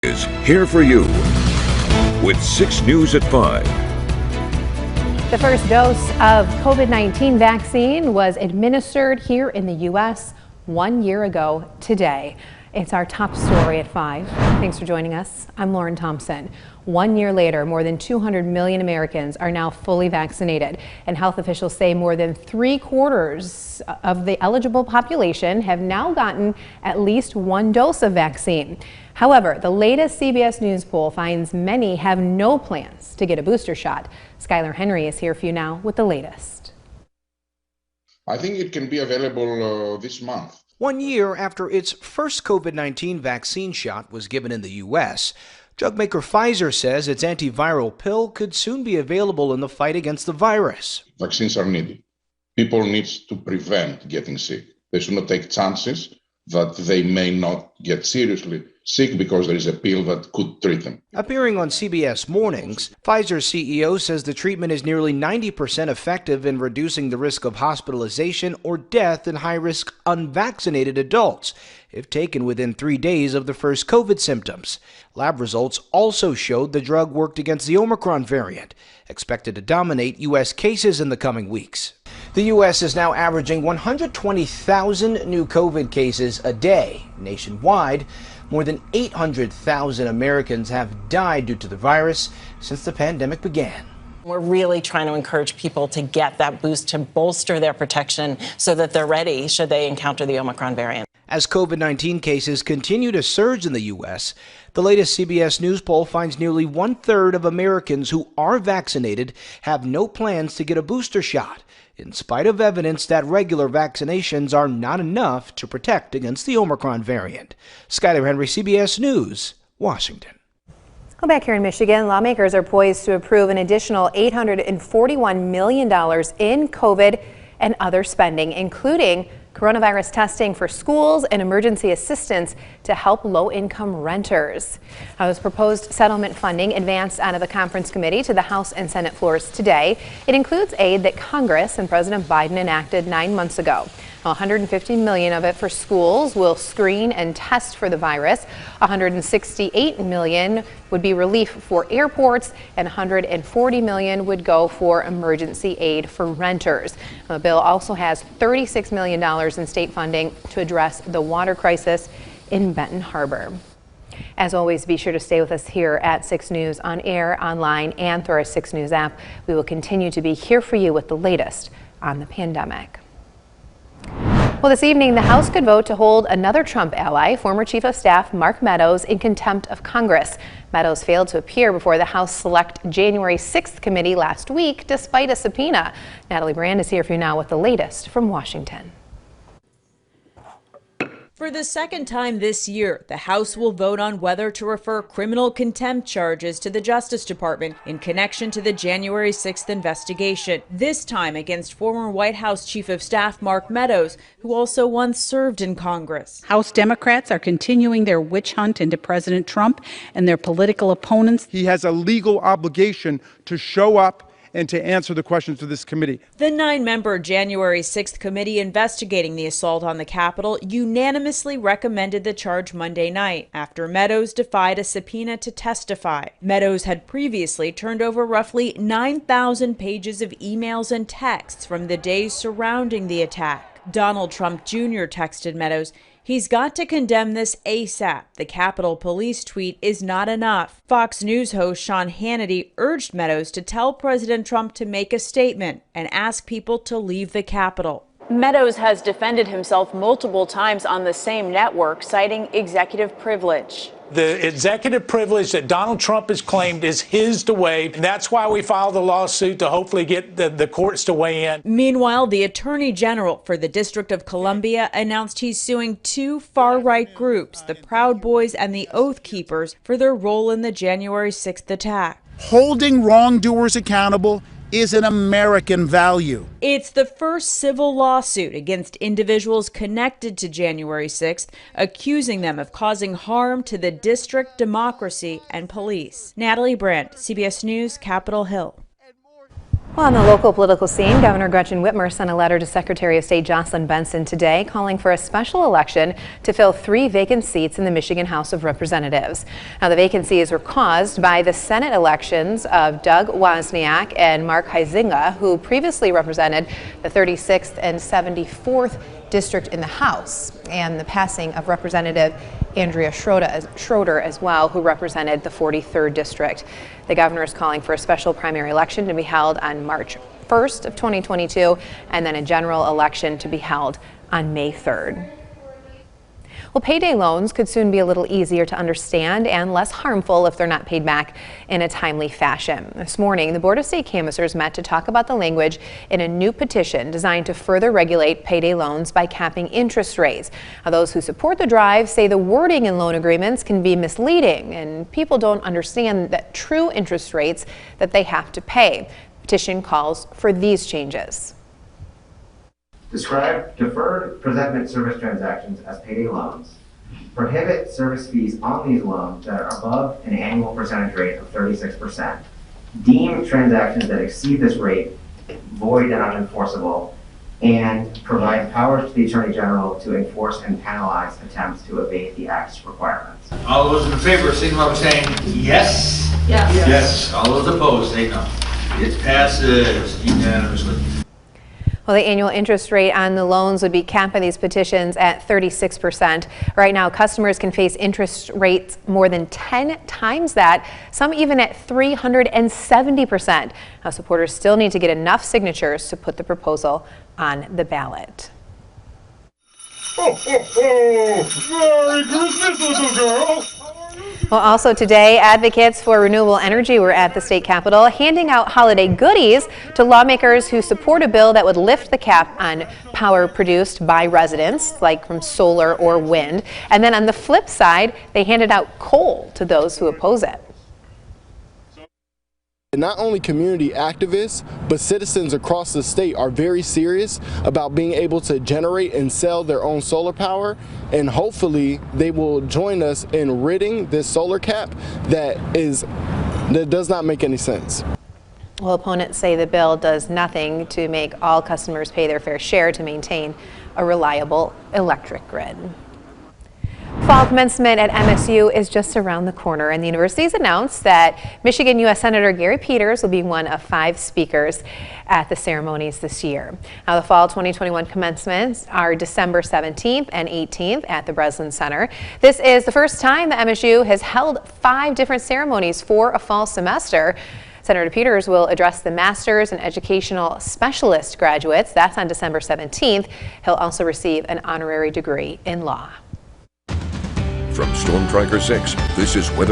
Is here for you with 6 News at 5. The first dose of COVID-19 vaccine was administered here in the U.S. 1 year ago today. It's our top story at 5. Thanks for joining us. I'm Lauren Thompson. 1 year later, more than 200 million Americans are now fully vaccinated, and health officials say more than 3/4 of the eligible population have now gotten at least 1 dose of vaccine. However, the latest CBS News poll finds many have no plans to get a booster shot. Skylar Henry is here for you now with the latest. I think it can be available this month. 1 year after its first COVID-19 vaccine shot was given in the U.S., drug maker Pfizer says its antiviral pill could soon be available in the fight against the virus. Vaccines are needed. People need to prevent getting sick. They should not take chances that they may not get seriously sick because there is a pill that could treat them. Appearing on CBS Mornings, Pfizer's CEO says the treatment is nearly 90% effective in reducing the risk of hospitalization or death in high-risk unvaccinated adults if taken within 3 days of the first COVID symptoms. Lab results also showed the drug worked against the Omicron variant, expected to dominate U.S. cases in the coming weeks. The U.S. is now averaging 120,000 new COVID cases a day. Nationwide, more than 800,000 Americans have died due to the virus since the pandemic began. We're really trying to encourage people to get that boost to bolster their protection so that they're ready should they encounter the Omicron variant. As COVID-19 cases continue to surge in the U.S., the latest CBS News poll finds nearly 1/3 of Americans who are vaccinated have no plans to get a booster shot, in spite of evidence that regular vaccinations are not enough to protect against the Omicron variant. Skylar Henry, CBS News, Washington. Go back here in Michigan. Lawmakers are poised to approve an additional $841 million in COVID and other spending, including coronavirus testing for schools and emergency assistance to help low-income renters. Now, this proposed settlement funding advanced out of the conference committee to the House and Senate floors today. It includes aid that Congress and President Biden enacted 9 months ago. $150 million of it for schools will screen and test for the virus. $168 million would be relief for airports, and $140 million would go for emergency aid for renters. The bill also has $36 million in state funding to address the water crisis in Benton Harbor. As always, be sure to stay with us here at 6 News on air, online, and through our 6 News app. We will continue to be here for you with the latest on the pandemic. Well, this evening, the House could vote to hold another Trump ally, former Chief of Staff Mark Meadows, in contempt of Congress. Meadows failed to appear before the House Select January 6th committee last week, despite a subpoena. Natalie Brand is here for you now with the latest from Washington. For the second time this year, the House will vote on whether to refer criminal contempt charges to the Justice Department in connection to the January 6th investigation, this time against former White House Chief of Staff Mark Meadows, who also once served in Congress. House Democrats are continuing their witch hunt into President Trump and their political opponents. He has a legal obligation to show up and to answer the questions of this committee. The 9-member January 6th committee investigating the assault on the Capitol unanimously recommended the charge Monday night after Meadows defied a subpoena to testify. Meadows had previously turned over roughly 9,000 pages of emails and texts from the days surrounding the attack. Donald Trump Jr. texted Meadows, "He's got to condemn this ASAP. The Capitol Police tweet is not enough." Fox News host Sean Hannity urged Meadows to tell President Trump to make a statement and ask people to leave the Capitol. Meadows has defended himself multiple times on the same network, citing executive privilege. The executive privilege that Donald Trump has claimed is his to waive. And that's why we filed the lawsuit, to hopefully get the courts to weigh in. Meanwhile, the Attorney General for the District of Columbia announced he's suing 2 far-right groups, the Proud Boys and the Oath Keepers, for their role in the January 6th attack. Holding wrongdoers accountable is an American value. It's the first civil lawsuit against individuals connected to January 6th, accusing them of causing harm to the district, democracy, and police. Natalie Brandt, CBS News, Capitol Hill. Well, on the local political scene, Governor Gretchen Whitmer sent a letter to Secretary of State Jocelyn Benson today calling for a special election to fill 3 vacant seats in the Michigan House of Representatives. Now, the vacancies were caused by the Senate elections of Doug Wozniak and Mark Huizinga, who previously represented the 36th and 74th district in the House, and the passing of Representative Andrea Schroeder as well, who represented the 43rd district. The governor is calling for a special primary election to be held on March 1st of 2022, and then a general election to be held on May 3rd. Well, payday loans could soon be a little easier to understand and less harmful if they're not paid back in a timely fashion. This morning, the Board of State Canvassers met to talk about the language in a new petition designed to further regulate payday loans by capping interest rates. Now, those who support the drive say the wording in loan agreements can be misleading and people don't understand the true interest rates that they have to pay. The petition calls for these changes. Describe deferred presentment service transactions as payday loans. Prohibit service fees on these loans that are above an annual percentage rate of 36%. Deem transactions that exceed this rate void and unenforceable, and provide powers to the Attorney General to enforce and penalize attempts to evade the Act's requirements. All those in favor signify by saying yes. Yes. Yes. All those opposed say no. It passes unanimously. Well, the annual interest rate on the loans would be capped by these petitions at 36%. Right now, customers can face interest rates more than 10 times that, some even at 370%. Now, supporters still need to get enough signatures to put the proposal on the ballot. Ho, ho, ho! Merry Christmas, little girl! Well, also today, advocates for renewable energy were at the state capitol handing out holiday goodies to lawmakers who support a bill that would lift the cap on power produced by residents, like from solar or wind. And then on the flip side, they handed out coal to those who oppose it. Not only community activists, but citizens across the state are very serious about being able to generate and sell their own solar power, and hopefully they will join us in ridding this solar cap that does not make any sense. Well, opponents say the bill does nothing to make all customers pay their fair share to maintain a reliable electric grid. Fall commencement at MSU is just around the corner, and the university has announced that Michigan U.S. Senator Gary Peters will be one of 5 speakers at the ceremonies this year. Now, the fall 2021 commencements are December 17th and 18th at the Breslin Center. This is the first time that MSU has held 5 different ceremonies for a fall semester. Senator Peters will address the Master's and Educational Specialist graduates. That's on December 17th. He'll also receive an honorary degree in law. From Storm Tracker 6, this is weather.